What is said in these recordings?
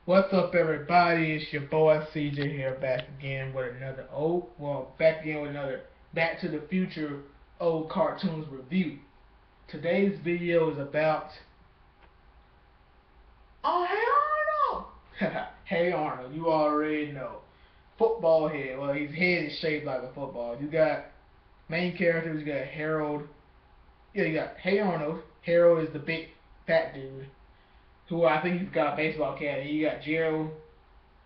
What's up, everybody? It's your boy CJ here, back again with another back again with another Back to the Future old cartoons review. Today's video is about Hey Arnold. Hey Arnold, you already know. Football head. Well, his head is shaped like a football. You got main characters. You got Harold. Yeah, you got Hey Arnold. Harold is the big fat dude who I think he's got a baseball cap. And you got Gerald.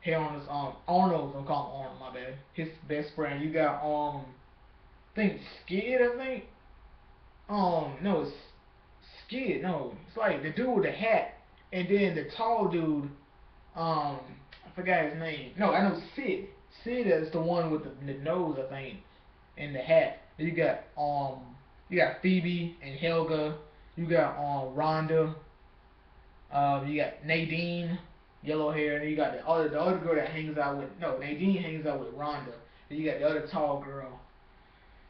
Arnold, I'm calling him Arnold, my bad. His best friend. You got I think Skid, I think. No, it's Skid. No, it's like the dude with the hat, and then the tall dude. I forgot his name. No, I know Sid. Sid is the one with the nose, I think, and the hat. Then you got Phoebe and Helga. You got Rhonda. You got Nadine, yellow hair, and then you got the other girl that hangs out with Nadine hangs out with Rhonda. Then you got the other tall girl.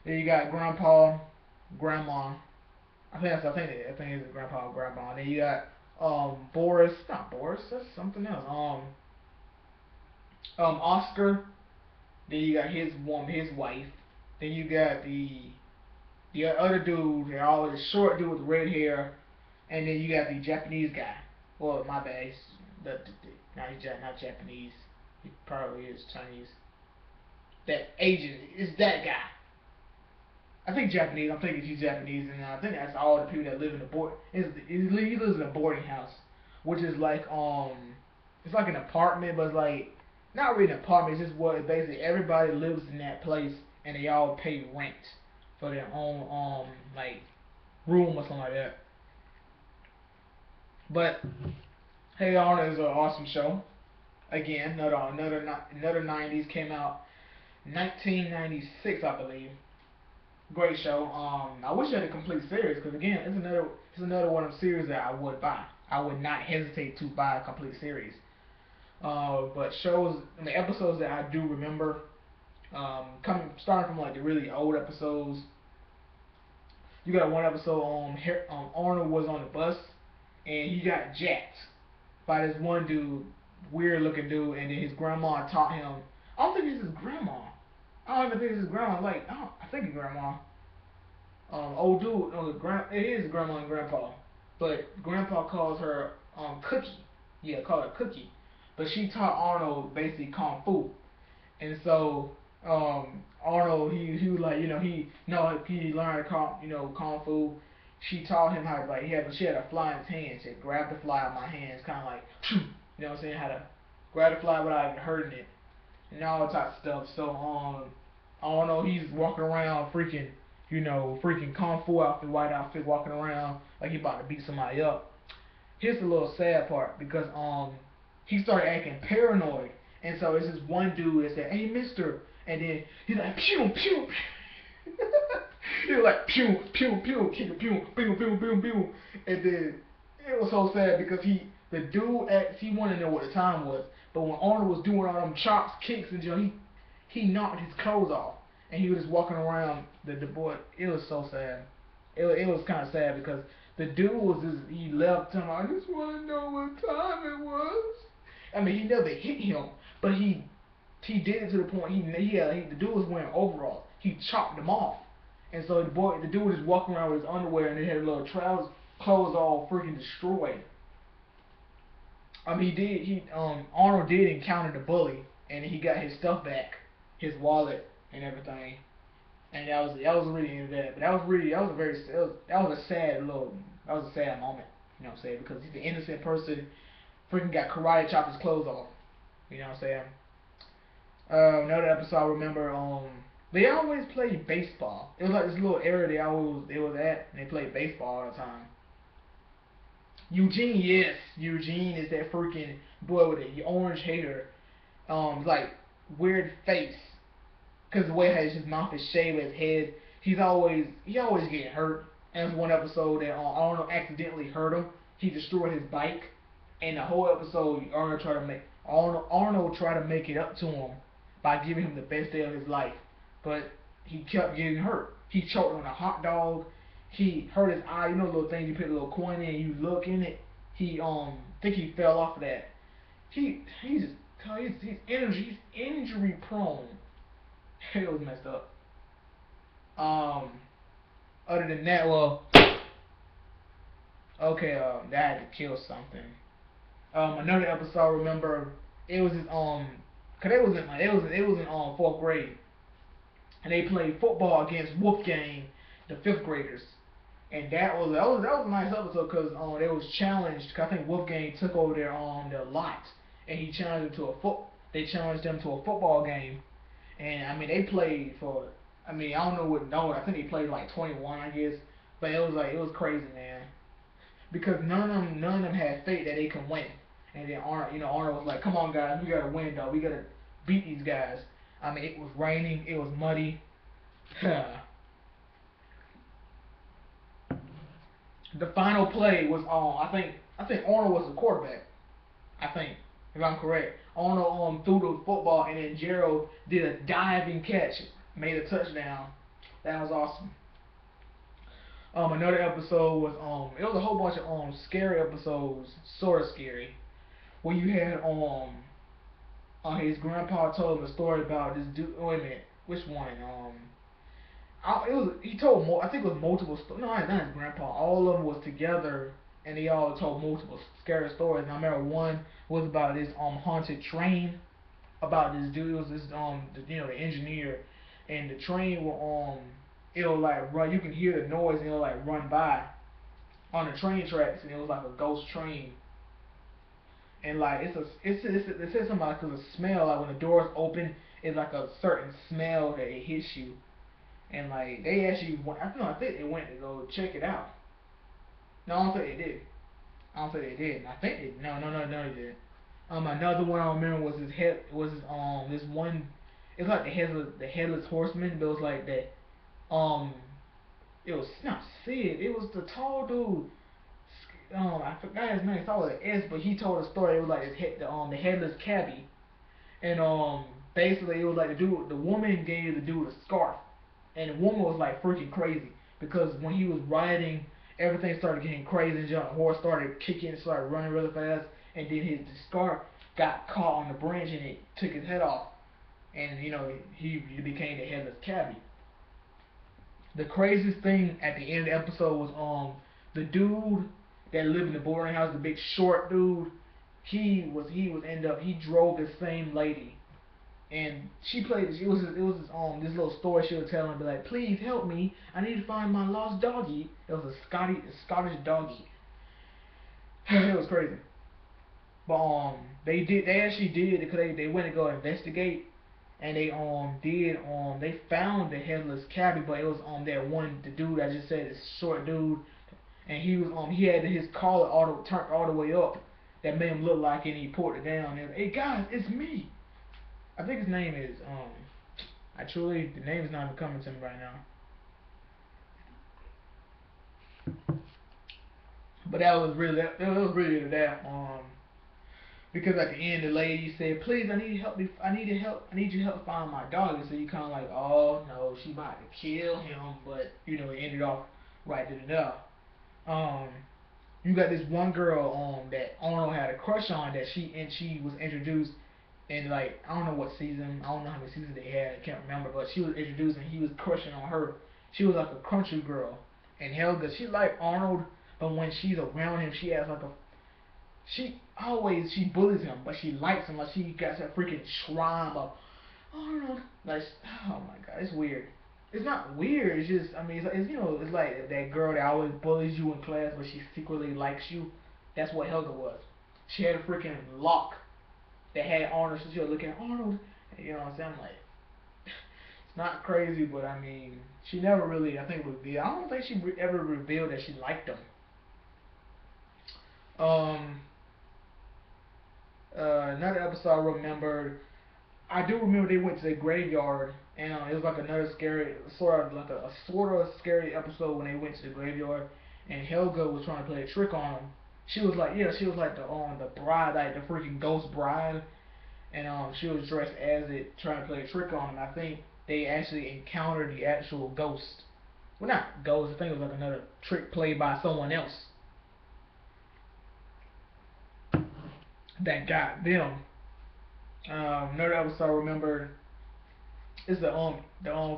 Then you got Grandpa, Grandma. I think it's Grandpa and Grandma. Then you got Boris, not Boris, that's something else. Oscar. Then you got his woman, his wife. Then you got the other dude, the short dude with red hair, and then you got the Japanese guy. Well, my bad. Not Japanese. He probably is Chinese. That Asian is that guy. I think Japanese. I'm thinking he's Japanese, and I think that's all the people that live in the board. He lives in a boarding house, which is like it's like an apartment, but it's like not really an apartment. It's just what basically everybody lives in that place, and they all pay rent for their own like room or something like that. But Hey Arnold is an awesome show. Again, another 90s came out 1996, I believe. Great show. I wish I had a complete series because again, it's another one of the series that I would buy. I would not hesitate to buy a complete series. But episodes that I do remember, coming starting from like the really old episodes. You got one episode Arnold was on the bus and he got jacked by this one dude, weird looking dude, and then his grandma taught him. I don't think it's his grandma. I don't even think it's his grandma. I think it's grandma. Old dude, no, it is grandma and grandpa, but grandpa calls her Cookie. Yeah, call her Cookie. But she taught Arnold basically kung fu, and so Arnold he was like he learned kung fu. She taught him how to she had a fly in his hand. She had grabbed the fly out of my hands, kind of like you know what I'm saying, how to grab the fly without even hurting it, and all type of stuff. So Arnold he's walking around freaking kung fu outfit, white outfit, walking around like he about to beat somebody up. Here's the little sad part because he started acting paranoid, and so it's this one dude that said, "Hey, Mister," and then he's like, "Pew pew." He was like pew pew pew, kick a pew pew pew pew pew, and then it was so sad because the dude he wanted to know what the time was, but when Arnold was doing all them chops, kicks, and he knocked his clothes off, and he was just walking around the boy. It was so sad. It was kind of sad because the dude was he left him. I just want to know what time it was. I mean, he never hit him, but he did it to the point the dude was wearing overalls. He chopped them off, and so the dude was just walking around with his underwear and he had little trousers, clothes all freaking destroyed. I mean, Arnold did encounter the bully, and he got his stuff back, his wallet and everything, and that was really into that. But that was a sad moment, you know what I'm saying? Because he's an innocent person, freaking got karate chopped his clothes off, you know what I'm saying? Another episode I remember, they always played baseball. It was like this little area they was at, and they played baseball all the time. Eugene, yes, Eugene is that freaking boy with the orange hair, like weird face, cause the way his mouth is shaved, his head, he always getting hurt. And there's one episode that Arnold accidentally hurt him. He destroyed his bike, and the whole episode Arnold tried to make it up to him by giving him the best day of his life, but he kept getting hurt. He choked on a hot dog. He hurt his eye. The little thing you put a little coin in, and you look in it. He think he fell off of that, he's just he's injury prone. It was messed up. Um, other than that, well, okay, that had to kill something. Another episode. I remember it was cause it was in fourth grade, and they played football against Wolfgang, the fifth graders, and that was a nice episode because they was challenged. Cause I think Wolfgang took over their lot, and he challenged them to a foot. They challenged them to a football game, and I mean they played for. I mean I don't know what no. I think they played like 21, I guess, but it was crazy, man, because none of them had faith that they can win. And then Arnold was like, "Come on, guys, we gotta win, though. We gotta beat these guys." I mean, it was raining, it was muddy. The final play was on. I think Arnold was the quarterback. I think, if I'm correct, Arnold threw the football, and then Gerald did a diving catch, made a touchdown. That was awesome. Another episode was it was a whole bunch of scary episodes, sort of scary, where you had his grandpa told him a story about this dude. Wait a minute, which one? It was he told I think it was multiple stories. No, not his grandpa. All of them was together, and they all told multiple scary stories. And I remember one was about this haunted train, about this dude. It was this the engineer, and the train will it'll like run. You can hear the noise, and it'll like run by on the train tracks, and it was like a ghost train. And like it says something like cause a smell, like when the doors open, it's like a certain smell that it hits you. And like they actually went, I think they went to go check it out. No, I don't think they did. I don't think they did. I think they no they didn't. Another one I remember was this one. It's like the headless horseman, but it was like that. Um, it was not Sid. It was the tall dude. I forgot his name. It's all with an S, but he told a story. It was like the headless cabbie, and basically it was like the woman gave the dude a scarf, and the woman was like freaking crazy because when he was riding, everything started getting crazy. The horse started kicking, started running really fast, and then the scarf got caught on the branch and it took his head off, and he became the headless cabbie. The craziest thing at the end of the episode was the dude that lived in the boarding house, the big short dude. He drove the same lady, and she played. This little story she was telling, be like, "Please help me, I need to find my lost doggy." It was a Scottish doggy. It was crazy. But they actually did because they went to go investigate, and they found the headless cabbie, but it was that one the dude I just said, this short dude, and he had his collar turned all the way up, that made him look like it, and he pulled it down, and hey guys, it's me. I think his name is the name is not even coming to me right now. But that because at the end the lady said, "Please, I need help. I need your help find my dog." So you kind of like, "Oh no, she about to kill him," but it ended off right there. Um, you got this one girl that Arnold had a crush on, that she was introduced in, like, I don't know what season, I don't know how many seasons they had, I can't remember, but she was introduced and he was crushing on her. She was like a country girl, and Helga, she liked Arnold, but when she's around him, she has like a she bullies him, but she likes him. Like, she got that freaking shrine of Arnold. Like, oh my god, it's weird. It's not weird. It's just, I mean, it's like that girl that always bullies you in class, but she secretly likes you. That's what Helga was. She had a freaking lock that had Arnold, so she was looking at Arnold. You know what I'm saying? I'm like, it's not crazy, but I mean, she never really, I think, revealed. I don't think she ever revealed that she liked him. Um, another episode I remembered. I do remember they went to the graveyard, and it was like another scary, sort of scary episode when they went to the graveyard, and Helga was trying to play a trick on them. She was like, yeah, she was like the bride, like the freaking ghost bride, and she was dressed as it, trying to play a trick on them. I think they actually encountered the actual ghost. Well, not ghost. I think it was like another trick played by someone else. that got them. Another episode I remember is the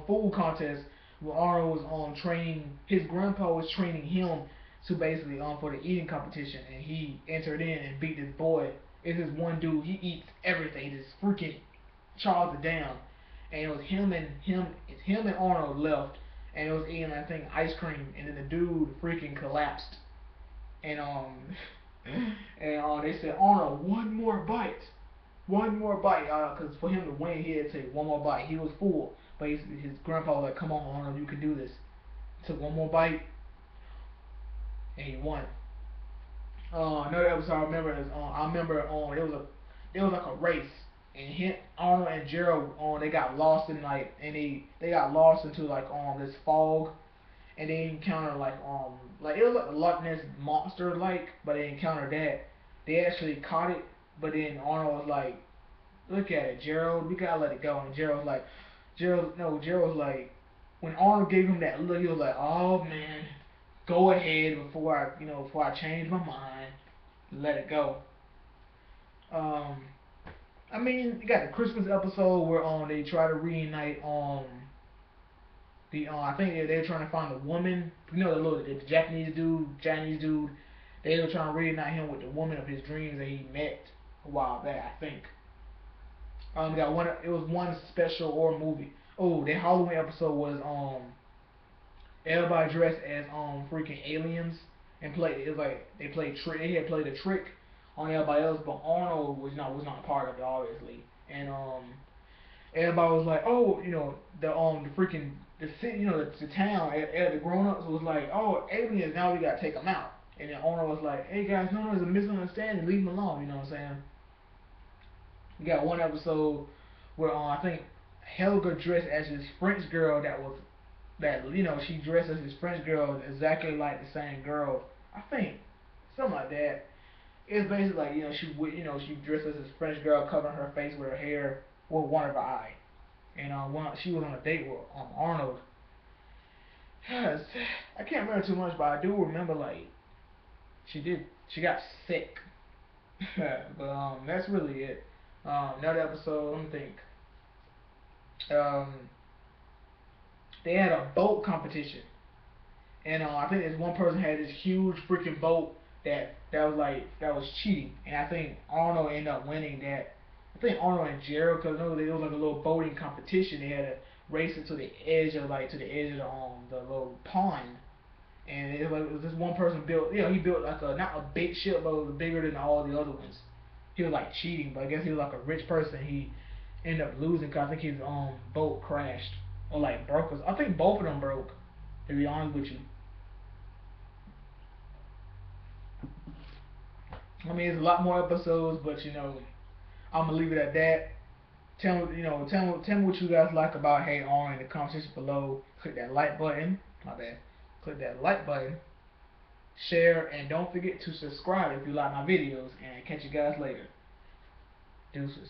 food contest where Arnold was training his grandpa was training him to basically for the eating competition, and he entered in and beat this boy. It's this one dude, he eats everything, he just freaking chows it down. And it was him and Arnold left, and it was eating I think ice cream, and then the dude freaking collapsed. And they said, Arnold, one more bite, cause for him to win, he had to take one more bite. He was full, but his grandpa was like, "Come on, Arnold, you can do this." Took one more bite, and he won. Another episode I remember is it was like a race, and Arnold and Gerald they got lost in like and they got lost into like this fog, and they encountered like it was like a Loch Ness monster like, but they encountered that. They actually caught it, but then Arnold was like, "Look at it, Gerald. We gotta let it go." And Gerald was like, when Arnold gave him that look, he was like, "Oh man, go ahead before I change my mind, let it go." Um, I mean, you got the Christmas episode where they try to reunite the I think they're trying to find the woman, the Japanese dude. They were trying to reunite him with the woman of his dreams that he met a while back, I think. Got one. It was one special or movie. Oh, the Halloween episode was everybody dressed as freaking aliens and played. It was like they played trick. They had played a trick on everybody else, but Arnold was not a part of it obviously. And everybody was like, oh, the freaking the city, the town, the grown ups was like, oh, aliens. Now we gotta take them out. And then Arnold was like, hey guys, no, there's a misunderstanding. Leave them alone. You know what I'm saying? We got one episode where I think Helga dressed as this French girl she dressed as this French girl exactly like the same girl. I think something like that. It's basically like she dressed as this French girl covering her face with her hair with one of her eye. And she was on a date with Arnold. Yes, I can't remember too much, but I do remember like she got sick. But that's really it. Another episode. Let me think. Um, they had a boat competition, and I think this one person had this huge freaking boat that was cheating, and I think Arnold ended up winning that. I think Arnold and Gerald, because no, it was like a little boating competition. They had to race it to the edge of the little pond, and it was this one person built. He built like a not a big ship, but it was bigger than all the other ones. He was like cheating, but I guess he was like a rich person. He ended up losing because I think his boat crashed or like broke. I think both of them broke. To be honest with you, I mean it's a lot more episodes, but I'm gonna leave it at that. Tell me what you guys like about Hey On in the comment section below. Click that like button. My bad. Click that like button. Share and don't forget to subscribe if you like my videos. And catch you guys later. Deuces.